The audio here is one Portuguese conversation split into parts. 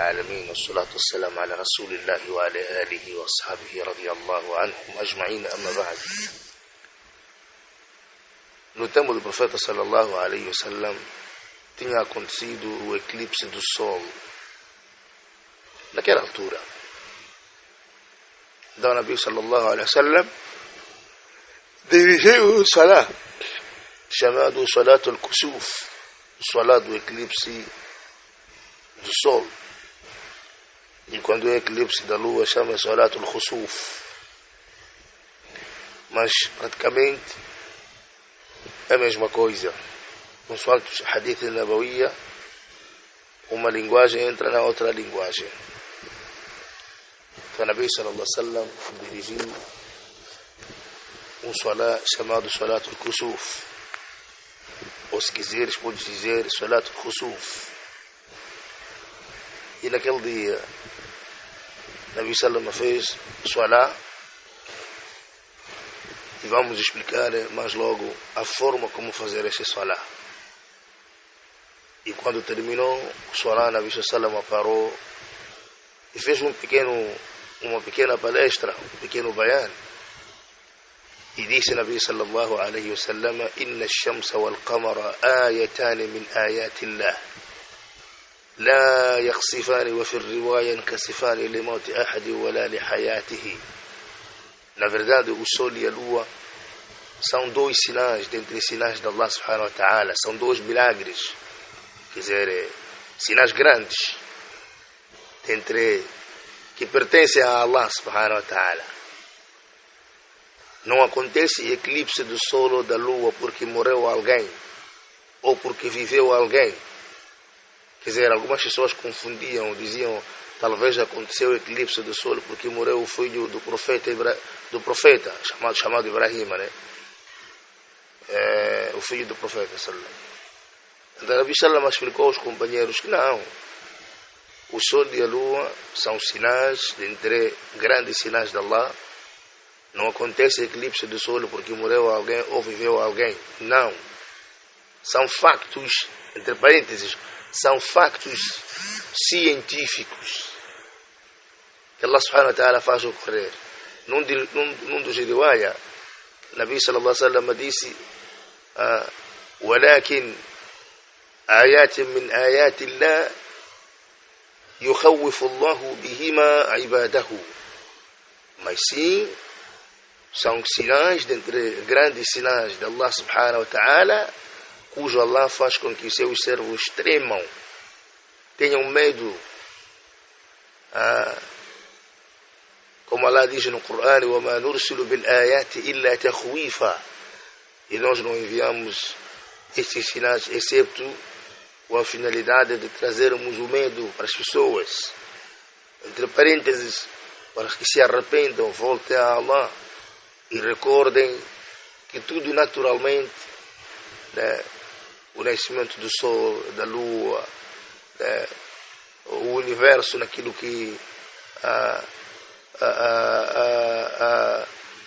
العالمين والصلاة والسلام على رسول الله وعلى آله وأصحابه رضي الله عنهم أجمعين أما بعد. No tempo do profeta sallallahu alaihi wasallam tinha acontecido o eclipse do sol. Naquela altura, então o Nabi sallallahu alaihi wasallam dirigiu o salat chamado Salatul Kusuf, o salat do eclipse do sol. E quando é eclipse da lua chama Salatul Khusuf. Mas praticamente é a mesma coisa. Consoante os hadith nabawiyya, uma linguagem entra na outra linguagem. Então, o Nabi sallallahu alaihi wasallam dirigiu um salat chamado Salatul Kusuf. Ou se quiseres, podes dizer Salatul Khusuf. E naquele dia, o Nabi sallallahu alaihi wasallam fez salat. E vamos explicar mais logo a forma como fazer esse salat. E quando terminou o salat, Nabi sallallahu alaihi wasallam parou e fez uma pequena palestra, um pequeno bayan. E disse Nabi sallallahu alaihi wasallam: "Inna ash-shamsa wal-qamara ayatan min ayati Allah. لا يخسفان وفي الرواية ينكسفان لموت أحد ولا لحياته." Na verdade, o sol e a lua são dois sinais dentre sinais de Allah subhanahu wa ta'ala. São dois milagres, quer dizer, sinais grandes que pertencem a Allah subhanahu wa ta'ala. Não acontece eclipse do sol ou da lua porque morreu alguém ou porque viveu alguém. Quer dizer, algumas pessoas confundiam, diziam, talvez aconteceu o eclipse do sol porque morreu o filho do profeta chamado Ibrahim, né? O filho do profeta sallallahu. Então, Nabi sallallahu explicou aos companheiros que não, o sol e a lua são sinais, dentre grandes sinais de Allah. Não acontece eclipse do sol porque morreu alguém ou viveu alguém. Não. São factos, entre parênteses, são factos científicos que Allah subhanahu wa ta'ala faz ocorrer. Num dos riwaya, Nabi sallallahu alaihi wasallam disse: "Walakin ayatin min ayati Allah yukhawifu Allah bihima ibadahu." Mas sim, são sinais dentre grandes sinais de Allah subhanahu wa ta'ala, cujo Allah faz com que os seus servos tremam, tenham medo. Como Allah diz no Corão: وَمَا نُرْسِلُ بِالْآيَاتِ إِلَّا تَخْوِيفًا. E nós não enviamos estes sinais excepto com a finalidade de trazermos o medo para as pessoas. Entre parênteses, para que se arrependam, voltem a Allah e recordem que tudo naturalmente, né, o nascimento do sol, da lua, né, o universo naquilo que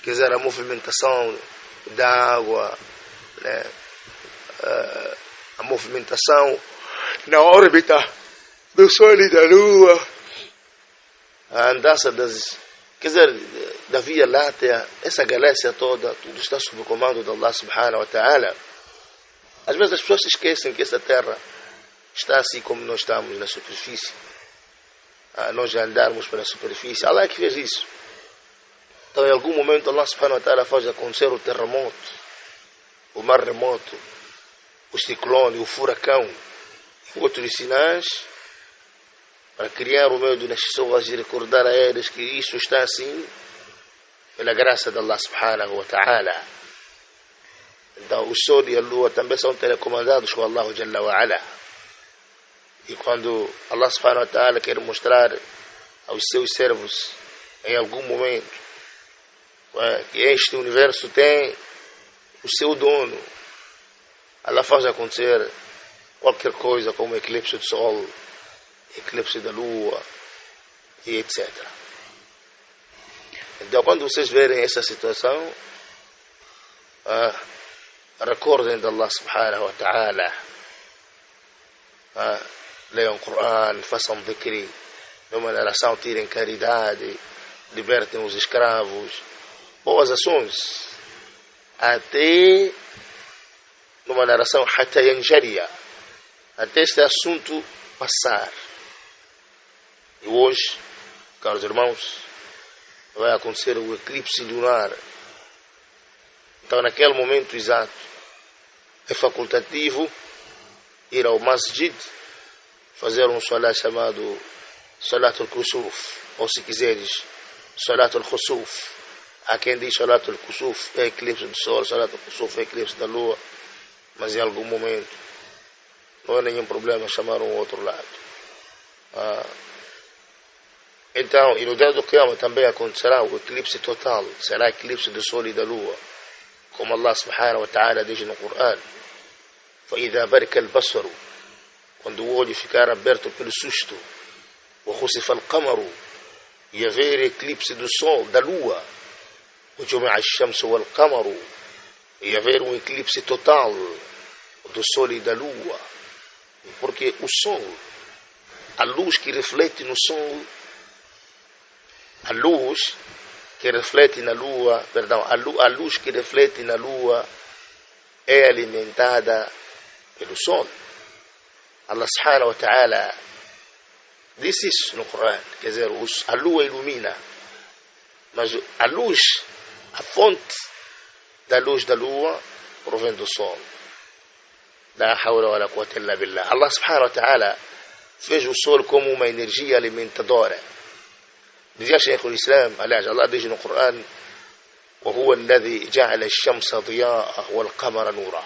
quer dizer, a movimentação da água, né, a movimentação na órbita do sol e da lua, a andança quer dizer, da Via Láctea, essa galáxia toda, tudo está sob o comando de Allah subhanahu wa ta'ala. Às vezes as pessoas se esquecem que essa terra está assim como nós estamos na superfície. Nós já andarmos pela superfície. Allah é que fez isso. Então, em algum momento, Allah subhanahu wa ta'ala faz acontecer o terremoto, o maremoto, o ciclone, o furacão, outros sinais, para criar o medo nas pessoas e recordar a eles que isso está assim pela graça de Allah subhanahu wa ta'ala. Então, o sol e a lua também são telecomandados com Allah Jalla wa Ala. E quando Allah subhanahu wa ta'ala quer mostrar aos seus servos em algum momento que este universo tem o seu dono, Allah faz acontecer qualquer coisa como eclipse do sol, eclipse da lua e etc. Então, quando vocês verem essa situação, recordem de Allah subhanahu wa ta'ala, leiam o Corão, façam dhikri, numa narração tirem caridade, libertem os escravos, boas ações, até numa narração hatta yanjaria, até este assunto passar. E hoje, caros irmãos, vai acontecer o eclipse lunar. Então, naquele momento exato, é facultativo ir ao masjid, fazer um salat chamado Salat al-Kusuf, ou se quiseres, Salat al-Khusuf. Há quem diz Salat al-Kusuf é eclipse do sol, Salat al-Kusuf é eclipse da lua, mas em algum momento não é nenhum problema chamar um outro lado. Então, e no dia do Qiyamah também acontecerá o eclipse total, será eclipse do sol e da lua, como Allah subhanahu wa ta'ala diz no Coran: فَإِذَا بَرِكَ الْبَصَرُ, quando o olho ficar aberto pelo susto, وَخُسِفَ الْقَمَرُ, e haver eclipse do sol, da lua, وَجُمِعَ الشَّمْسُ وَالْقَمَرُ, e haver um eclipse total do sol e da lua, porque o sol, a luz que reflete no sol, a luz que reflete na lua, perdão, a luz que reflete na lua é alimentada pelo sol. Allah subhanahu wa ta'ala disse isso no Coran, quer dizer, a lua ilumina, mas a luz, a fonte da luz da lua provém do sol. La hawla wa la quwwata illa billah. Allah subhanahu wa ta'ala fez o sol como uma energia alimentadora. Dizia Shaykh al-Islam, aliás, Allah diz no Coran: وَهُوَ الَّذِي جَعَلَ الشَّمْسَ ضِيَاءً وَالْقَمَرَ نُورًا.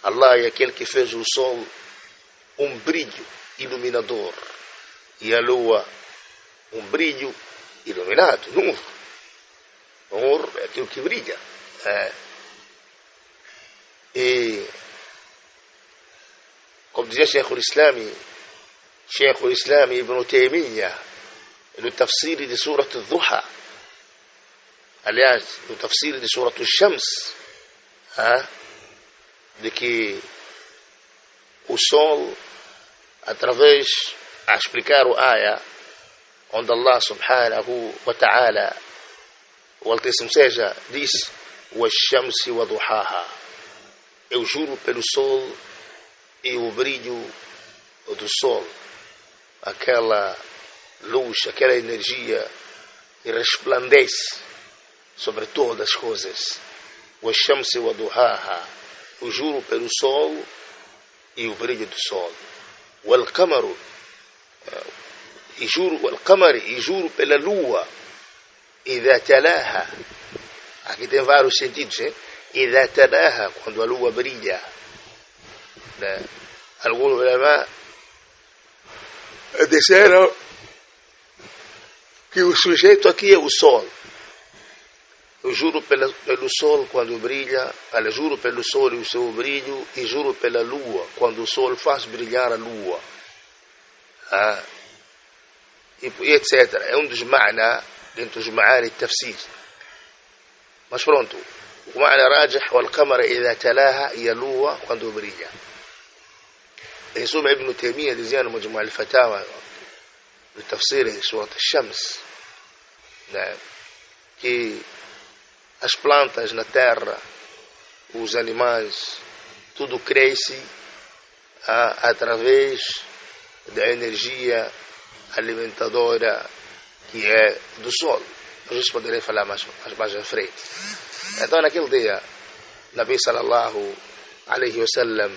Allah é aquele que fez o sol um brilho iluminador e a lua um brilho iluminado. Nur é aquilo que brilha. E como dizia Shaykh al-Islam Ibn Taymiyyah no tafsir de Surat al-Duha, aliás, no tafsir de Surat al-Shams, de que o sol, através a explicar o ayah, onde Allah subhanahu wa ta'ala, o Altíssimo seja, diz: وَالشَّمْسِ وَضُحَاهَا, eu juro pelo sol e o brilho do sol, aquela luz, aquela energia que resplandece sobre todas as coisas. وَالشَّمْسِ وَضُحَاهَا, eu juro pelo sol e o brilho do sol. وَالْقَمَرُ, e juro pela lua. إِذَا تَلَاهَا, aqui tem vários sentidos, hein? إِذَا تَلَاهَا, quando a lua brilha. Alguns ulama disseram que o sujeito aqui é o sol. Eu juro pelo sol quando brilha, eu juro pelo sol e o seu brilho, e juro pela lua quando o sol faz brilhar a lua. E etc. É um dos ma'na dentro dos ma'ani de tafsir. Mas pronto, o ma'na rajih, wal-qamara idha talaha, e a lua quando brilha. Em suma, Ibn Taymiyyah dizia no Majmu' al-Fatawa, no tafsir de Surat al-Shams, que as plantas na terra, os animais, tudo cresce através da energia alimentadora que é do sol. Mas isso poderei falar mais à frente. Então, naquele dia, Nabi sallallahu alaihi wasallam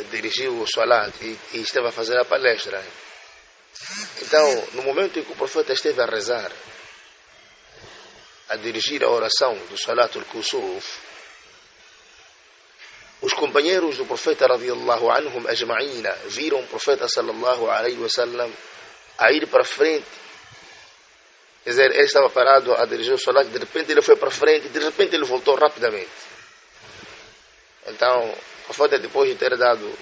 dirigiu o salat e estava a fazer a palestra. Então, no momento em que o profeta esteve a rezar, a dirigir a oração do Salat al-Kusuf, os companheiros do profeta radiyallahu anhum ajma'ina viram o profeta sallallahu alaihi wasallam a ir para frente. Quer dizer, ele estava parado a dirigir o Salat, de repente ele foi para frente, de repente ele voltou rapidamente. Então, o profeta, depois de ter dado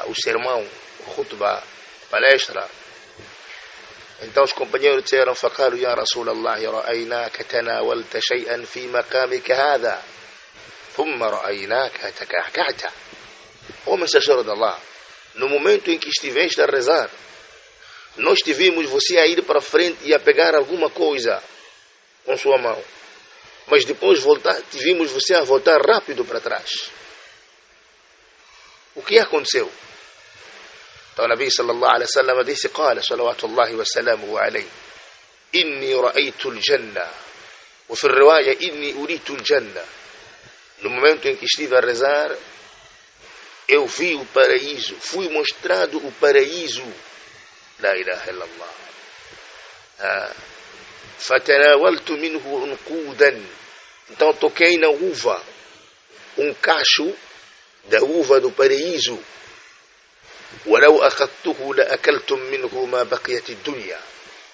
o sermão, o khutbah, a palestra, então os companheiros disseram: فقالوا يا رسول الله رأيناك تناولت شيئا في مقامك هذا ثم رأيناك تكعكعت. Ó mensageiro de Allah, no momento em que estiveste a rezar, Nós te vimos você a ir para frente e a pegar alguma coisa com sua mão. Mas depois te vimos você a voltar rápido para trás. O que aconteceu? Então o Nabi sallallahu alaihi wasallam disse: "Qala salawatullahi wa salamuhu alayhi, inni ra'aytu al-jannah." Ou في الرواية inni uritu al-jannah. No momento em que estive a rezar, eu vi o paraíso, fui mostrado o paraíso. La ilaha illallah. Fatanawaltu minhu unqudan. Então toquei na uva, um cacho da uva do paraíso. ولو أخذته لأكلتم منه ما بقيت الدنيا.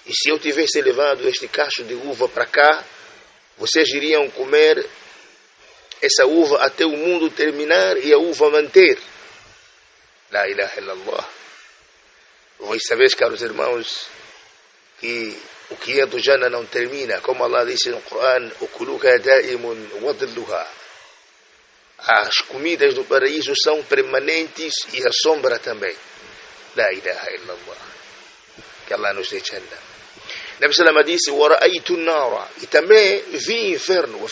E se eu tivesse levado este cacho de uva para cá, vocês iriam comer essa uva até o mundo terminar e a uva manter. La ilaha illallah. Vós sabeis, caros irmãos, que o que é do Jannah não termina. Como Allah disse no Coran: "Ukuluha da'imun wa dhilluha." As comidas do paraíso são permanentes e a sombra também. La ilaha illallah. Que Allah nos dê Jannah. Nabi Salama disse: "Wara'aytu an-nara." E também vi inferno.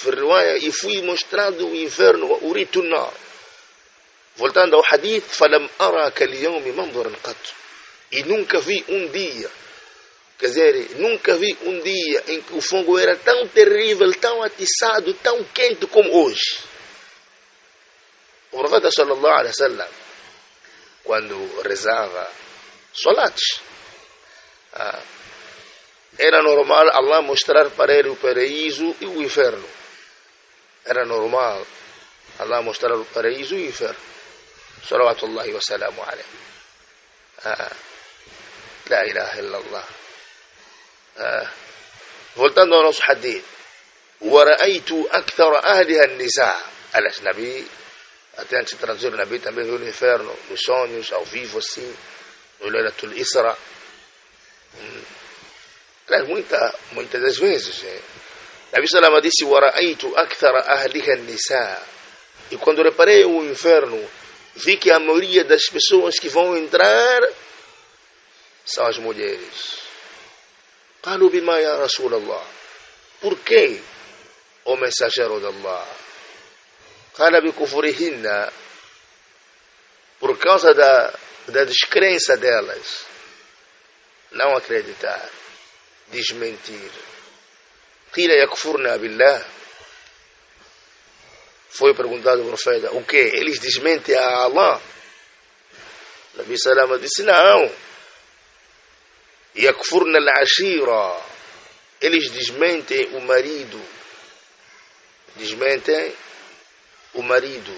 E fui mostrado o inferno. Uritu an-nar. Voltando ao hadith: "Falam araka al-yawmi manzaran qat." E nunca vi um dia, quer dizer, nunca vi um dia em que o fogo era tão terrível, tão atiçado, tão quente como hoje. O profeta sallallahu alaihi wasallam, quando rezava salats, era normal Allah mostrar para ele o paraíso e o inferno. Era normal Allah mostrar o paraíso e o inferno. Salawatullahi wa salamu alaihi. La ilaha illallah. Voltando ao nosso hadith: "Wara'aytu akthara ahliha an-nisa." Aliás, Nabi, até antes de traduzir, o Nabi também viu no inferno, nos sonhos, ao vivo assim, no Laylatul Isra. Muitas das vezes. Nabi Salama disse: "Wara'aytu akthara ahliha an-nisa." E quando reparei o inferno, vi que a maioria das pessoas que vão entrar são as mulheres. قالوا بما يا رسول الله. Por quê, o mensageiro de Allah? قال بكفرهن. Por causa da descrença delas, não acreditar, desmentir. قيل يكفرن بالله. Foi perguntado ao profeta: o que? Eles desmentem a Allah? Nabi Salama disse: não. Yakfurna al-ashira. Eles desmentem o marido. Desmentem o marido.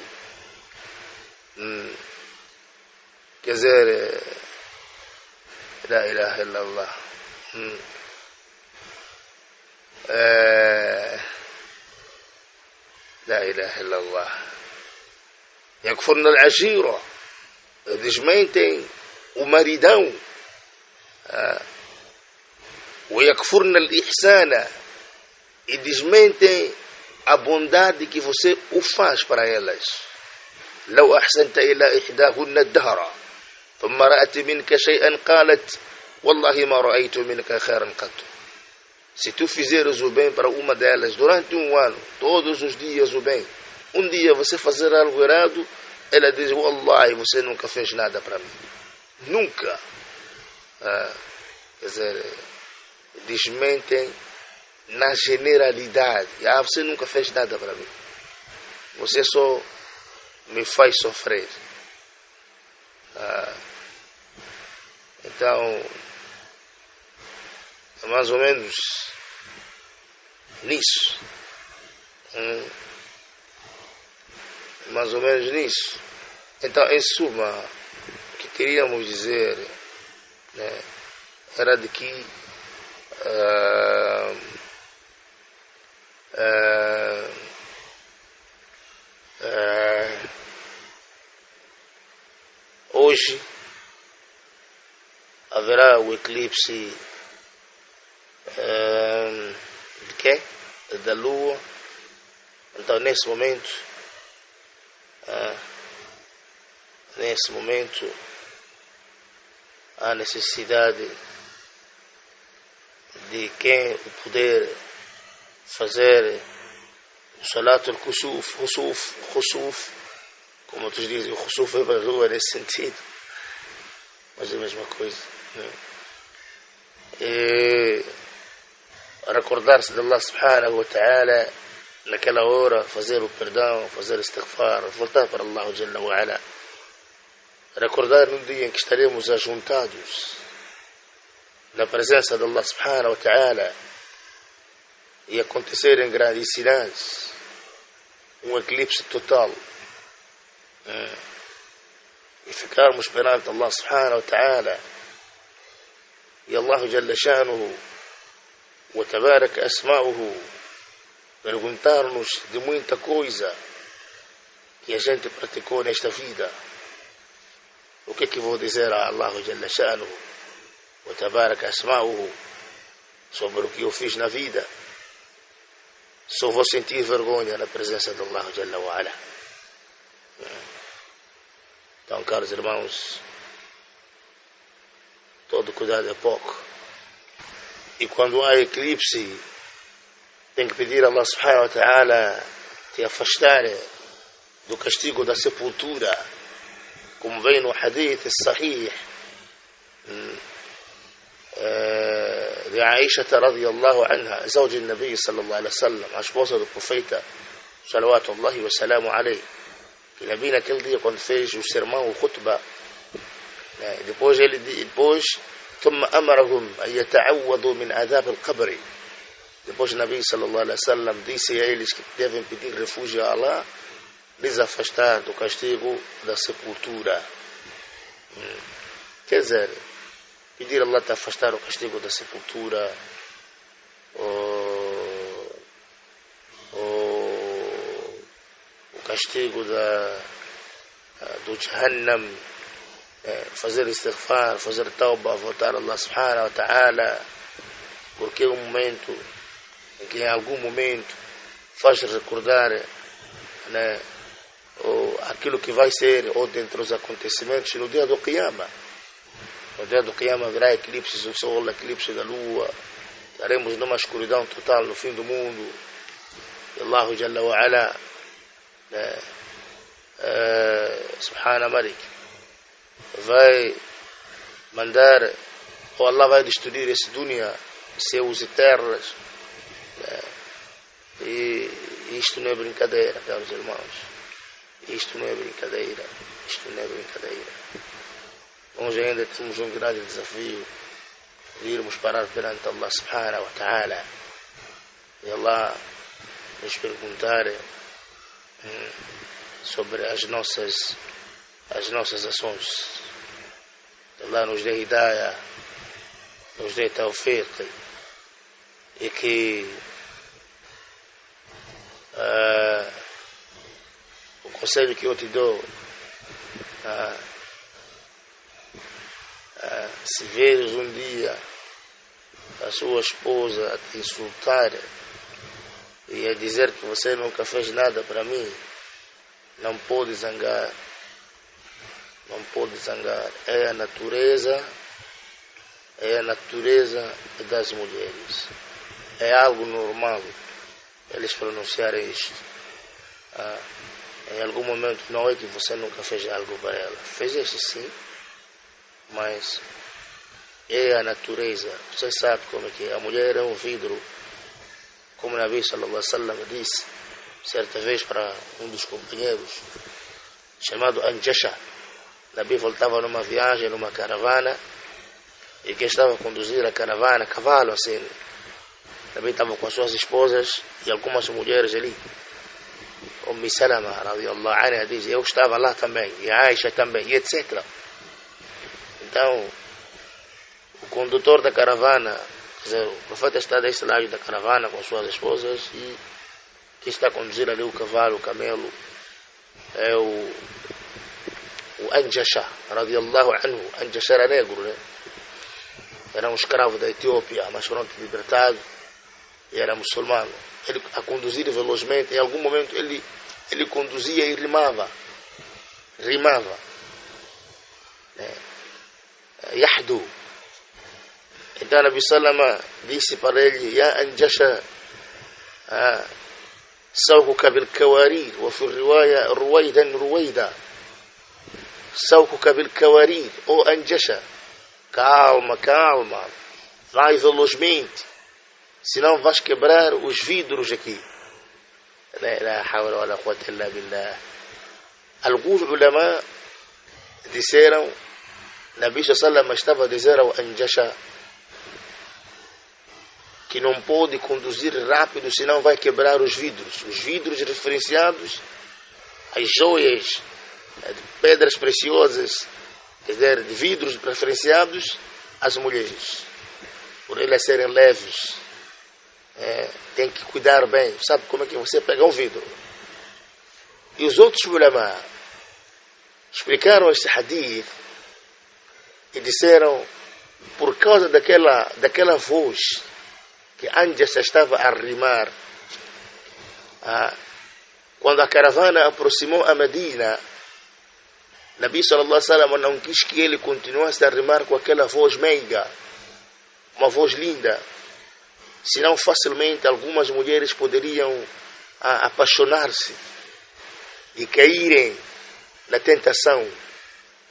Quer dizer, la ilaha illallah. La ilaha illallah. Yakfurna al-ashira. Desmentem o maridão. ويكفرن الإحسان. E desmentem a bondade que você o faz para elas. لو أحسنت إلى إحداهن الدهر ثم رأت منك شيئا قالت والله ما رأيت منك خيرا قط. Se tu fizeres o bem para uma delas durante um ano, todos os dias o bem, um dia você fazer algo errado, ela diz: Wallahi, você nunca fez nada para mim. Nunca. Quer dizer, desmentem na generalidade. Você nunca fez nada para mim. Você só me faz sofrer. Então, é mais ou menos nisso. Mais ou menos nisso. Então, em suma, o que queríamos dizer, né, era de que hoje haverá o eclipse de quê? Da Lua. Então nesse momento há necessidade de quem o poder fazer o Salat al-Khusuf, como outros dizem, o Khusuf é para a rua nesse sentido, mas é a mesma coisa, né? E recordar-se de Allah subhanahu wa ta'ala naquela hora, fazer o perdão, fazer istighfar, voltar para Allah Jalla wa Ala, recordar no dia em que estaremos ajuntados na presença de Allah subhanahu wa ta'ala e acontecerem grandes sinais, um eclipse total, e ficarmos perante Allah subhanahu wa ta'ala e Allah Jalla Shanuhu wa tabarak asma'uhu perguntar-nos de muita coisa que a gente praticou nesta vida. O que é que vou dizer a Allah Jalla Shanuhu wa tabarak asma'uhu sobre o que eu fiz na vida? Só vou sentir vergonha na presença de Allah Jalla wa Ala. Então, caros irmãos, todo cuidado é pouco. E quando há eclipse, tem que pedir a Allah subhanahu wa ta'ala te afastar do castigo da sepultura, como vem no hadith sahih de Aisha radiyallahu anha, زوج النبي صلى الله عليه وسلم, a esposa do profeta salawatullahi wa salamu alayhi, que Nabi naquele dia, quando fez o sermão, o khutbah, depois ثم أمرهم أن يتعوذوا من عذاب القبر. Depois o Nabi sallallahu alaihi wasallam disse a eles que devem pedir refúgio a Allah, lhes afastar do castigo da sepultura. Quer dizer, pedir a Allah te afastar do castigo da sepultura, o castigo do Jahannam, fazer istighfar, fazer tauba, voltar a Allah subhanahu wa ta'ala, porque é um momento em que em algum momento faz recordar, né, aquilo que vai ser, ou dentre os acontecimentos no dia do Qiyamah. No dia do Qiyamah haverá eclipses do sol, eclipse da lua, estaremos numa escuridão total no fim do mundo. E Allah Jalla wa Ala, né, Subhana Malik, vai mandar, ou Allah vai destruir esse dunya, seus eternos, né? E isto não é brincadeira, caros irmãos, isto não é brincadeira, isto não é brincadeira. Nós ainda temos um grande desafio de irmos parar perante Allah subhanahu wa ta'ala e Allah nos perguntar sobre as nossas ações. Allah nos dê hidayah, nos dê tawfiq, e que o conselho que eu te dou, se veres um dia a sua esposa a te insultar e a dizer que você nunca fez nada para mim, não pode zangar. Não pode zangar. É a natureza das mulheres. É algo normal eles pronunciarem isto. Em algum momento não é que você nunca fez algo para ela. Fizeste sim, mas é a natureza. Você sabe como é que é. A mulher é um vidro, como o Nabi sallallahu alaihi wasallam disse certa vez para um dos companheiros, chamado Anjasha. Nabi voltava numa viagem, numa caravana, e quem estava a conduzir a caravana, cavalo assim, Nabi estava com as suas esposas e algumas mulheres ali. Ummi Salama radiyallahu anha diz, eu estava lá também, e Aisha também, e etc. Então, o condutor da caravana, quer dizer, o profeta está deste lado da caravana com as suas esposas, e quem está a conduzir ali o cavalo, o camelo, é o Anjasha radiyallahu anhu. Anjasha era negro, né? Era um escravo da Etiópia, mas pronto, libertado, e era muçulmano. Ele a conduzir velozmente, em algum momento ele conduzia e rimava. Yahdu, Então Nabi Salama disse para ele: Ya Anjasha, سوقك بالكوارير وفي الرواية رويدا رويدا سوقك بالكوارير ou Anjasha, calma, calma, vai velozmente, senão vais quebrar os vidros aqui. La hawla wa la quwwata illa billah. Alguns ulama disseram, Nabi sallallahu estava a dizer ao Anjasha que não pode conduzir rápido, senão vai quebrar os vidros referenciados, as joias, de pedras preciosas, quer dizer, de vidros preferenciados às mulheres, por elas serem leves. Tem que cuidar bem. Sabe como é que você pega um vidro? E os outros ulama explicaram este hadith e disseram, por causa daquela voz que Anjasha estava a rimar, quando a caravana aproximou a Medina, Nabi sallallahu alaihi wasallam não quis que ele continuasse a rimar com aquela voz meiga, uma voz linda, senão facilmente algumas mulheres poderiam apaixonar-se e caírem na tentação.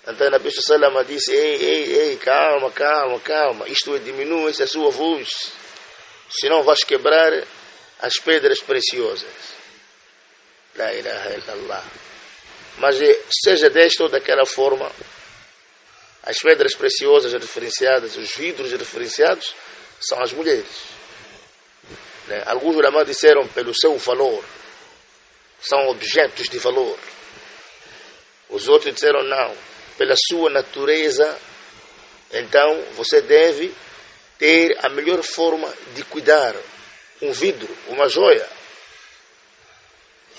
Então Nabi sallallahu alaihi wasallam disse: ei, calma, calma, calma, isto diminua a sua voz, senão vais quebrar as pedras preciosas. La ilaha illallah. Mas seja desta ou daquela forma, as pedras preciosas referenciadas, os vidros referenciados, são as mulheres. Alguns ulama disseram pelo seu valor, são objetos de valor. Os outros disseram não, pela sua natureza. Então você deve ter a melhor forma de cuidar um vidro, uma joia.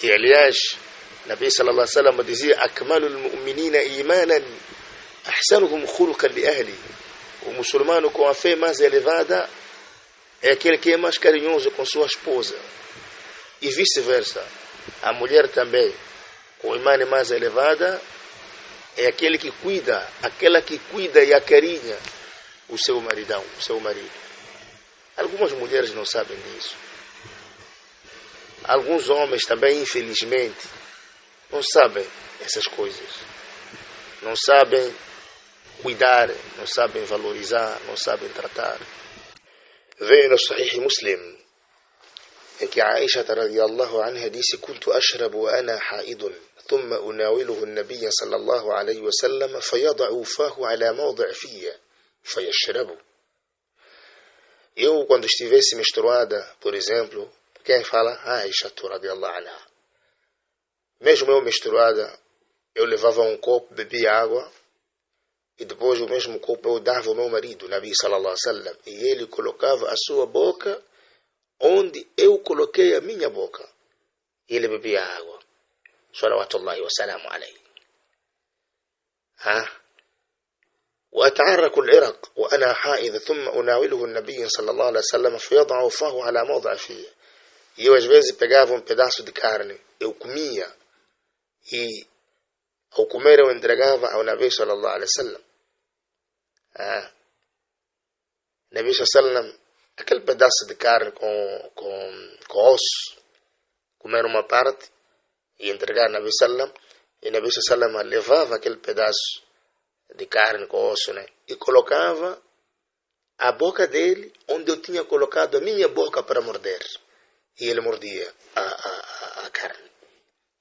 E aliás, Nabi sallallahu alaihi wasallam dizia: akmalul mu'minina imanan ahsanuhum khuluqan li ahli. O muçulmano com a fé mais elevada é aquele que é mais carinhoso com sua esposa, e vice-versa. A mulher também, com a imã mais elevada, é aquele que cuida, aquela que cuida e acarinha o seu maridão, o seu marido. Algumas mulheres não sabem disso. Alguns homens também, infelizmente, não sabem essas coisas. Não sabem cuidar, não sabem valorizar, não sabem tratar. Veio no Sahih Muslim que Aisha radhiyallahu anha disse: "Kuntu ashrabu wa ana haidun, thumma unawiluhu an-nabiy sallallahu alayhi wa sallam fayad'u fahu ala mawdi' fiyya fayashrabu." Eu, quando estivesse menstruada, por exemplo, quem fala? Aisha radhiyallahu anha. Mesmo eu menstruada, eu levava um copo, bebia água, e depois o mesmo copo eu dava ao meu marido, Nabi sallallahu alaihi wasallam, e ele colocava a sua boca onde eu coloquei a minha boca, e ele bebia água. Salawatullahi wa salamu alayhi. وأتعرك العرق وأنا حائض ثم أناوله النبي صلى الله عليه وسلم فيضع فاه على موضع فيه. E eu às vezes pegava um pedaço de carne, eu comia, e ao comer eu entregava ao Nabi sallallahu alaihi wasallam. Nabi sallallahu alaihi wasallam, aquele pedaço de carne com osso, comer uma parte e entregar ao Nabi sallallahu alaihi wasallam, e Nabi sallallahu alaihi wasallam levava aquele pedaço de carne com osso, e colocava a boca dele onde eu tinha colocado a minha boca para morder, e ele mordia a carne,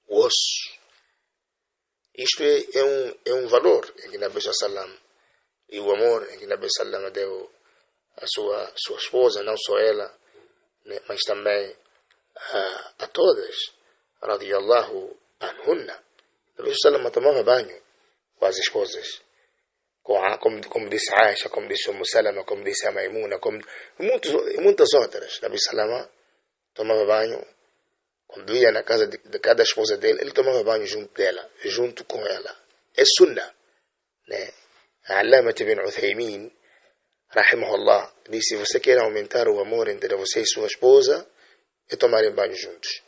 o osso. Isto é um valor em que Nabi sallam, e o amor em que Nabi sallam deu a sua esposa, não só ela, mas também a todas, radiyallahu anhunna. Nabi sallam tomava banho com as esposas, como disse Aisha, como disse Umm Salama, como disse a Maimuna, como muitas outras. Nabi sallam tomava banho. Quando ia na casa de cada esposa dele, ele tomava banho junto dela, junto com ela. É sunnah. Allama ibn Uthaymin, rahimahullah, disse: se você quer aumentar o amor entre você e sua esposa, é tomarem banho juntos.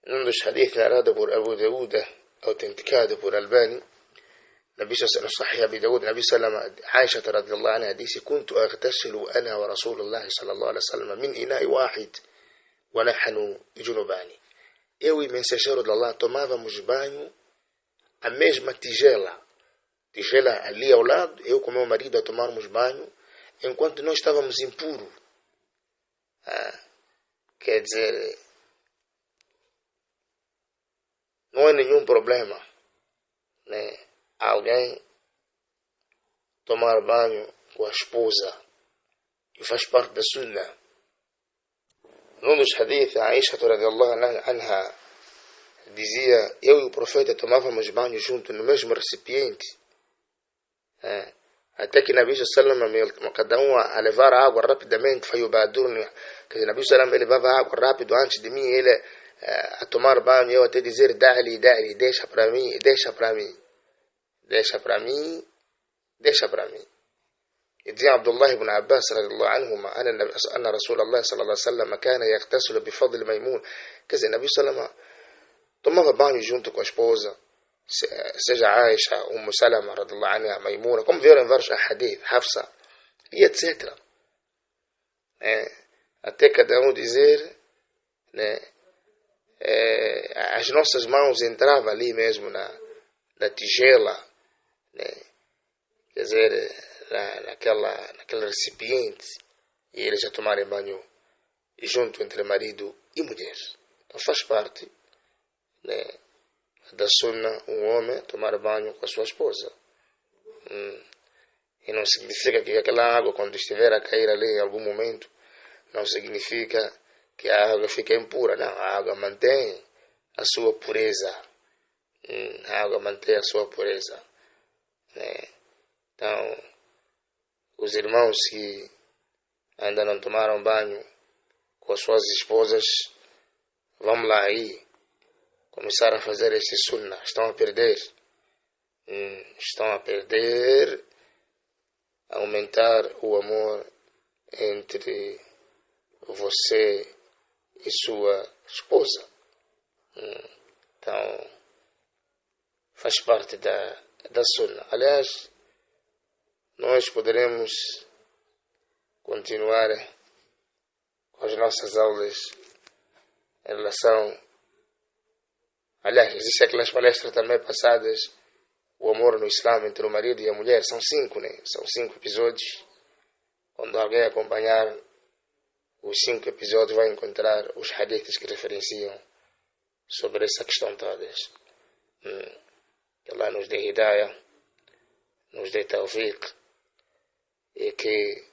Um dos hadiths narrado por Abu Dawud, autenticado por Albani, Nabi no Sahih Abi Dawud, Nabi sallallahu Aisha radhiyallahu anha disse: "Kuntu aghtasilu ana wa Rasulullah sallallahu alaihi wasallam min ina'i wahid wa nahnu junubani." Eu e o mensageiro de Allah tomávamos banho a mesma tigela ali ao lado, eu com meu marido a tomarmos banho, enquanto nós estávamos impuros. Quer dizer, não é nenhum problema, né, alguém tomar banho com a esposa, e faz parte da sunnah. Num dos hadiths, a Aisha radhiyallahu anha dizia: eu e o profeta tomávamos banho junto no mesmo recipiente, até que Nabi sallallahu alaihi wasallam, cada um a levar a água rapidamente, foi o Badurni, que Nabi sallallahu ele levava água rápido antes de mim, ele a tomar banho, eu até dizer: dá-lhe, deixa para mim, deixa para mim. يدي عبد الله بن عباس رضي الله عنهما أن رسول الله صلى الله عليه وسلم كان يغتسل بفضل ميمون. Quer dizer, Nabi Salama tomava banho junto com a esposa, seja Aisha, Salama radhiallahu anha, Maimuna, como vieram em vários hadith, Hafsa, e etc. Até cada um dizer, né, as nossas mãos entravam ali mesmo na tigela, né, quer dizer, naquele recipiente, e eles já tomarem banho junto entre marido e mulher. Então faz parte, né, da sunna um homem tomar banho com a sua esposa. E não significa que aquela água, quando estiver a cair ali em algum momento, não significa que a água fica impura. Não, a água mantém a sua pureza. Então, os irmãos que ainda não tomaram banho com as suas esposas, vamos lá aí, começar a fazer este sunnah. Estão a perder, aumentar o amor entre você e sua esposa. Então, faz parte da sunnah. Aliás, nós poderemos continuar com as nossas aulas em relação... Aliás, existem aquelas palestras também passadas, o amor no Islã entre o marido e a mulher. São 5, né? São 5 episódios. Quando alguém acompanhar os 5 episódios, vai encontrar os hadiths que referenciam sobre essa questão todas. Que Allah nos dê hidayah, nos dê tawfiq, e que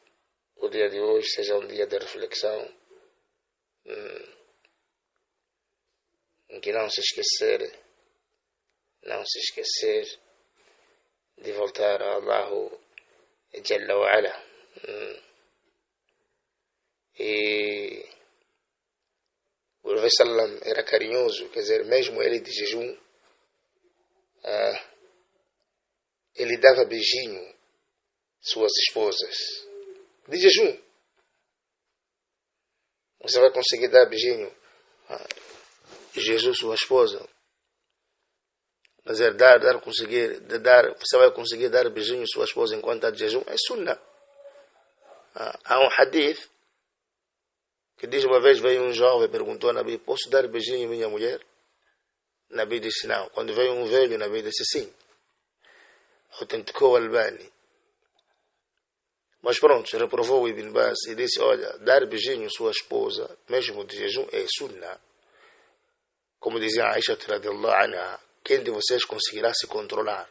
o dia de hoje seja um dia de reflexão, em que não se esquecer de voltar a Allahu Jalla wa Ala. E o Profeta Sallam era carinhoso, quer dizer, mesmo ele de jejum, ele dava beijinho suas esposas de jejum. Você vai conseguir dar beijinho Jesus, sua esposa? Quer dizer, você vai conseguir dar beijinho sua esposa enquanto está de jejum? É sunnah. Há um hadith que diz: uma vez veio um jovem e perguntou a Nabi: posso dar beijinho à minha mulher? Nabi disse não. Quando veio um velho, Nabi disse sim. Autenticou Albani. Mas pronto, reprovou o Ibn Baz e disse: olha, dar beijinho à sua esposa, mesmo de jejum, é sunnah. Como dizia a Aisha radhiyallahu anha, quem de vocês conseguirá se controlar?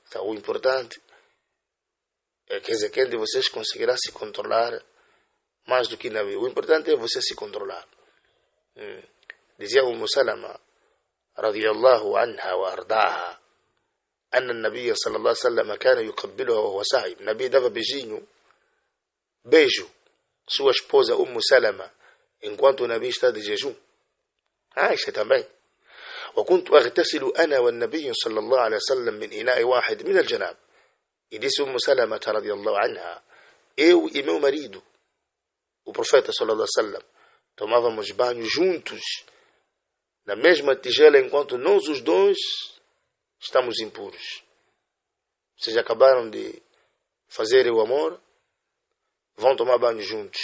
Então, o importante quer dizer, quem de vocês conseguirá se controlar mais do que Nabi? O importante é você se controlar. Dizia Salama radhiyallahu anha wa ardaha, أن النبي صلى الله عليه وسلم كان يقبلها وهو صائم. Nabi dava beijo sua esposa Salama enquanto o Nabi está de jejum. Aisha também. وكنت أغتسل أنا والنبي صلى الله عليه وسلم من إناء واحد من الجناب. E disse Salama radhiyallahu anha: eu e meu marido, o profeta sallallahu alaihi wasallam, tomávamos banho juntos na mesma tigela enquanto nós os dois estamos impuros. Vocês acabaram de fazer o amor, vão tomar banho juntos.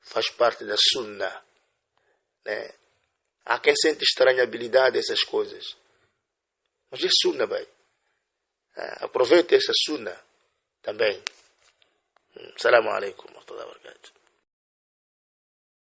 Faz parte da sunnah, né? Há quem sente estranhabilidade essas coisas. Mas é sunnah, bem. Aproveite essa sunnah também. Assalamu alaikum wa rahmatullahi wa barakatuh.